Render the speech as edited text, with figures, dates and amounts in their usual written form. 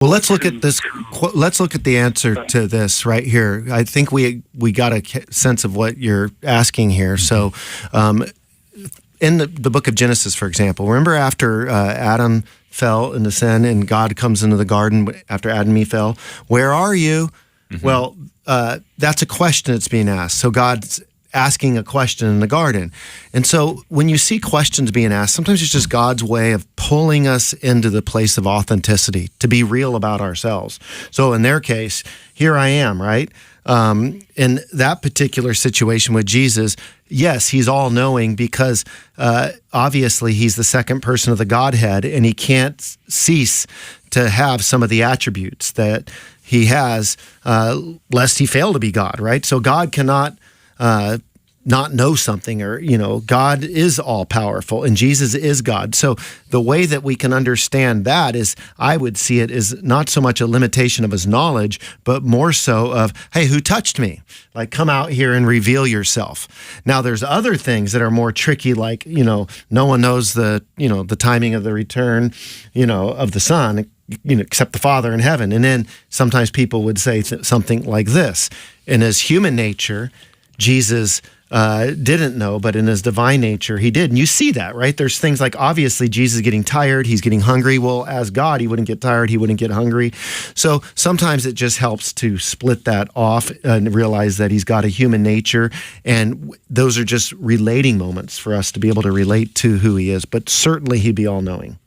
Well, let's look at this. Let's look at the answer to this right here. I think we got a sense of what you're asking here. So, in the book of Genesis, for example, remember after Adam fell into sin and God comes into the garden after Adam and Eve fell, where are you? Mm-hmm. Well, that's a question that's being asked. So God's asking a question in the garden. And so when you see questions being asked, sometimes it's just God's way of pulling us into the place of authenticity, to be real about ourselves. So in their case, here I am, right? In that particular situation with Jesus, yes, he's all-knowing because obviously he's the second person of the Godhead, and he can't cease to have some of the attributes that he has, lest he fail to be God, right? So God cannot not know something, or, God is all powerful and Jesus is God. So the way that we can understand that is, I would see it as not so much a limitation of his knowledge, but more so of, hey, who touched me? Like, come out here and reveal yourself. Now there's other things that are more tricky, like, no one knows the timing of the return, of the Son, except the Father in heaven. And then sometimes people would say something like this: in his human nature, Jesus didn't know, but in his divine nature, he did. And you see that, right? There's things like, obviously, Jesus is getting tired, he's getting hungry. Well, as God, he wouldn't get tired, he wouldn't get hungry. So sometimes it just helps to split that off and realize that he's got a human nature. And those are just relating moments for us to be able to relate to who he is. But certainly he'd be all-knowing.